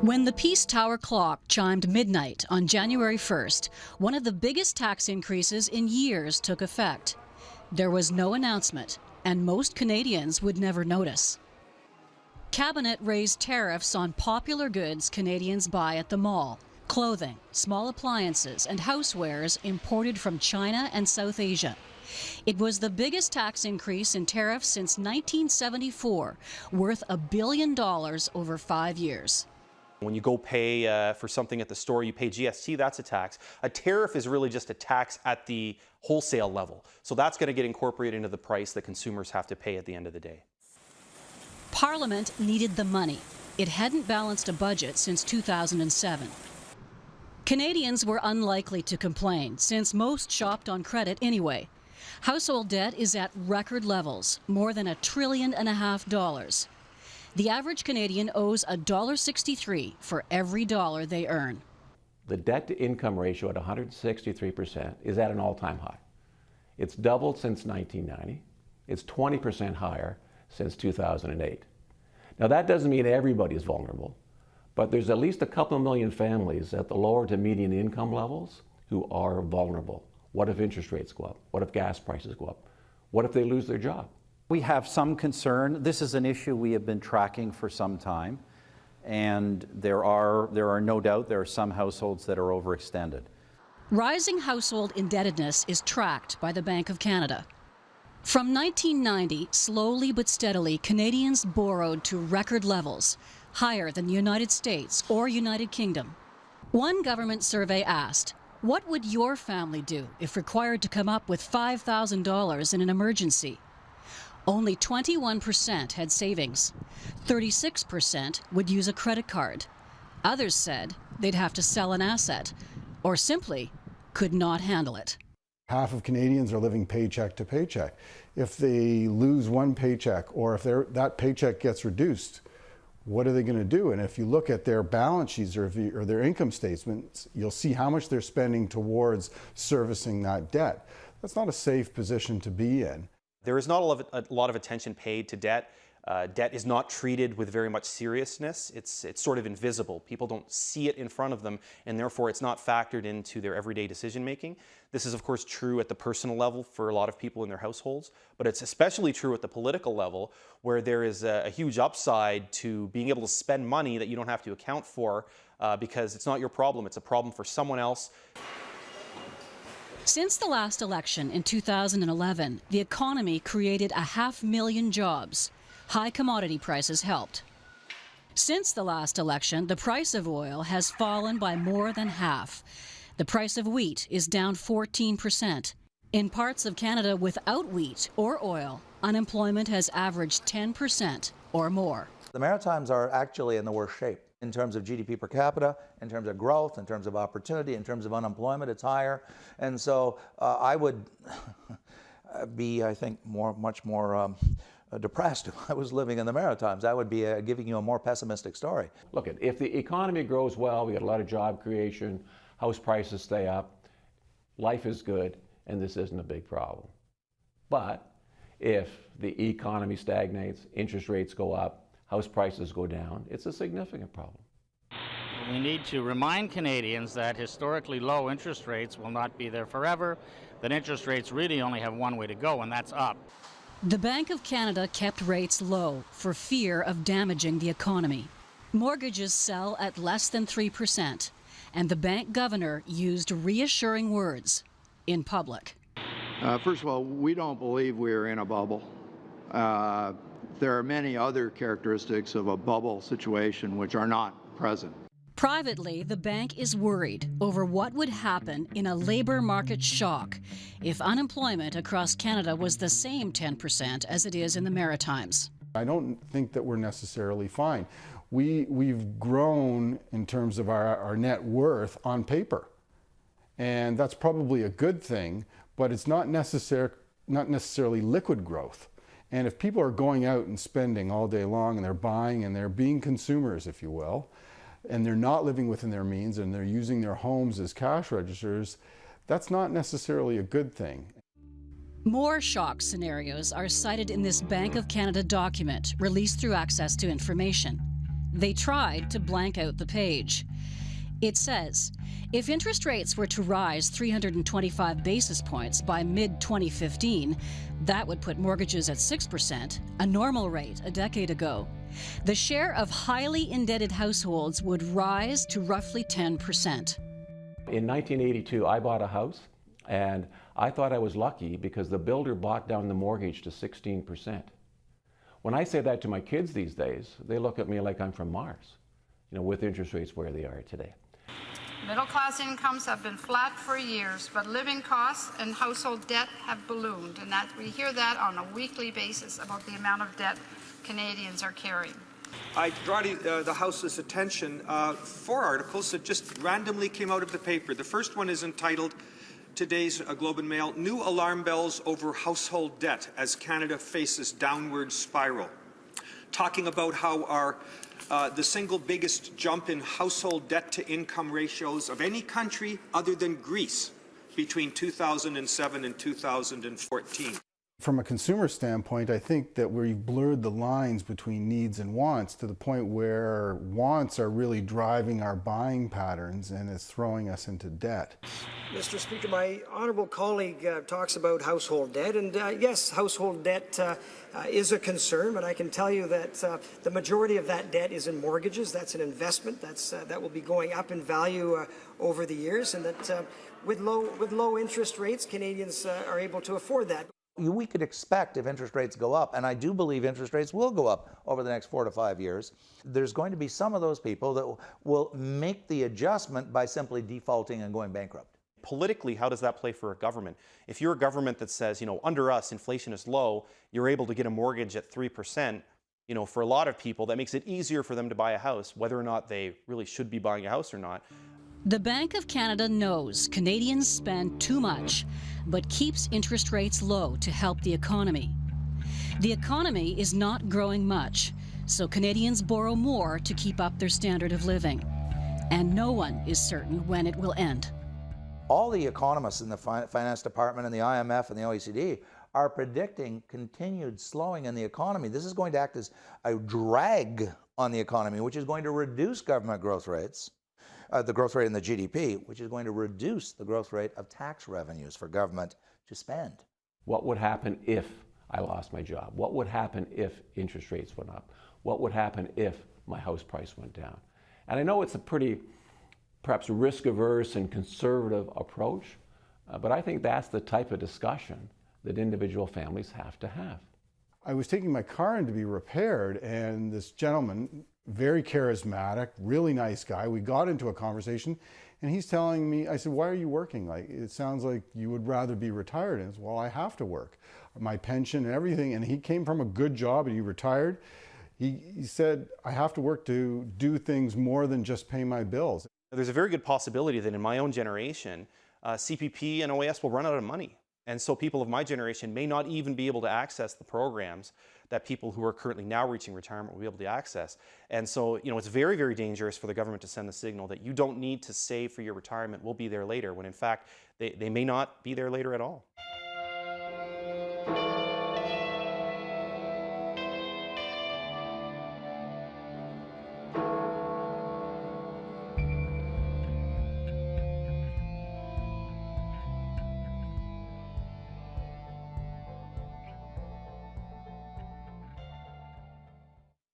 When the Peace Tower clock chimed midnight on January 1st, one of the biggest tax increases in years took effect. There was no announcement, and most Canadians would never notice. Cabinet raised tariffs on popular goods Canadians buy at the mall: clothing, small appliances, and housewares imported from China and South Asia. It was the biggest tax increase in tariffs since 1974, worth $1 billion over 5 years. When you go pay for something at the store, you pay GST, that's a tax. A tariff is really just a tax at the wholesale level. So that's going to get incorporated into the price that consumers have to pay at the end of the day. Parliament needed the money. It hadn't balanced a budget since 2007. Canadians were unlikely to complain, since most shopped on credit anyway. Household debt is at record levels, more than $1.5 trillion. The average Canadian owes $1.63 for every dollar they earn. The debt-to-income ratio at 163% is at an all-time high. It's doubled since 1990. It's 20% higher since 2008. Now, that doesn't mean everybody is vulnerable, but there's at least a couple million families at the lower to median income levels who are vulnerable. What if interest rates go up? What if gas prices go up? What if they lose their job? We have some concern. This is an issue we have been tracking for some time, and there are no doubt there are some households that are overextended. Rising household indebtedness is tracked by the Bank of Canada. From 1990, slowly but steadily, Canadians borrowed to record levels, higher than the United States or United Kingdom. One government survey asked, "What would your family do if required to come up with $5,000 in an emergency?" Only 21% had savings. 36% would use a credit card. Others said they'd have to sell an asset, or simply could not handle it. Half of Canadians are living paycheck to paycheck. If they lose one paycheck, or if that paycheck gets reduced, what are they going to do? And if you look at their balance sheets or their income statements, you'll see how much they're spending towards servicing that debt. That's not a safe position to be in. There is not a lot of attention paid to debt. Debt is not treated with very much seriousness. It's sort of invisible. People don't see it in front of them, and therefore it's not factored into their everyday decision making. This is of course true at the personal level for a lot of people in their households, but it's especially true at the political level, where there is a huge upside to being able to spend money that you don't have to account for because it's not your problem, it's a problem for someone else. Since the last election in 2011, the economy created 500,000 jobs. High commodity prices helped. Since the last election, the price of oil has fallen by more than half. The price of wheat is down 14%. In parts of Canada without wheat or oil, unemployment has averaged 10% or more. The Maritimes are actually in the worst shape. In terms of GDP per capita, in terms of growth, in terms of opportunity, in terms of unemployment, it's higher. And so I would be, I think, much more depressed if I was living in the Maritimes. I would be giving you a more pessimistic story. Look, if the economy grows well, we get a lot of job creation, house prices stay up, life is good, and this isn't a big problem. But if the economy stagnates, interest rates go up, house prices go down, it's a significant problem. We need to remind Canadians that historically low interest rates will not be there forever, that interest rates really only have one way to go, and that's up. The Bank of Canada kept rates low for fear of damaging the economy. Mortgages sell at less than 3%, and the bank governor used reassuring words in public. First of all, we don't believe we're in a bubble. There are many other characteristics of a bubble situation which are not present. Privately, the bank is worried over what would happen in a labor market shock if unemployment across Canada was the same 10% as it is in the Maritimes. I don't think that we're necessarily fine. We've grown in terms of our net worth on paper, and that's probably a good thing, but it's not necessarily liquid growth. And if people are going out and spending all day long, and they're buying and they're being consumers, if you will, and they're not living within their means and they're using their homes as cash registers, that's not necessarily a good thing. More shock scenarios are cited in this Bank of Canada document released through Access to Information. They tried to blank out the page. It says, if interest rates were to rise 325 basis points by mid-2015, that would put mortgages at 6%, a normal rate a decade ago. The share of highly indebted households would rise to roughly 10%. In 1982, I bought a house, and I thought I was lucky because the builder bought down the mortgage to 16%. When I say that to my kids these days, they look at me like I'm from Mars, with interest rates where they are today. Middle-class incomes have been flat for years, but living costs and household debt have ballooned, and that we hear that on a weekly basis about the amount of debt Canadians are carrying. I draw the House's attention 4 articles that just randomly came out of the paper. The first one is entitled, today's Globe and Mail, New Alarm Bells Over Household Debt as Canada Faces Downward Spiral. Talking about how the single biggest jump in household debt-to-income ratios of any country other than Greece between 2007 and 2014. From a consumer standpoint, I think that we've blurred the lines between needs and wants to the point where wants are really driving our buying patterns and is throwing us into debt. Mr. Speaker, my honourable colleague talks about household debt, and yes, household debt is a concern, but I can tell you that the majority of that debt is in mortgages. That's an investment that will be going up in value over the years, and that with low interest rates, Canadians are able to afford that. We could expect if interest rates go up, and I do believe interest rates will go up over the next 4 to 5 years, there's going to be some of those people that will make the adjustment by simply defaulting and going bankrupt. Politically, how does that play for a government? If you're a government that says, under us, inflation is low, you're able to get a mortgage at 3%, for a lot of people, that makes it easier for them to buy a house, whether or not they really should be buying a house or not. The Bank of Canada knows Canadians spend too much, but keeps interest rates low to help the economy. The economy is not growing much, so Canadians borrow more to keep up their standard of living. And no one is certain when it will end. All the economists in the finance department and the IMF and the OECD are predicting continued slowing in the economy. This is going to act as a drag on the economy, which is going to reduce government growth rates. The growth rate in the GDP, which is going to reduce the growth rate of tax revenues for government to spend. What would happen if I lost my job? What would happen if interest rates went up? What would happen if my house price went down? And I know it's a pretty, perhaps risk-averse and conservative approach, but I think that's the type of discussion that individual families have to have. I was taking my car in to be repaired, and this gentleman, very charismatic, really nice guy. We got into a conversation, and he's telling me, I said, why are you working? It sounds like you would rather be retired. And he said, well, I have to work. My pension and everything. And he came from a good job and he retired. He said, I have to work to do things more than just pay my bills. There's a very good possibility that in my own generation, CPP and OAS will run out of money. And so people of my generation may not even be able to access the programs that people who are currently now reaching retirement will be able to access. And so, it's very, very dangerous for the government to send the signal that you don't need to save for your retirement, we'll be there later, when in fact, they may not be there later at all.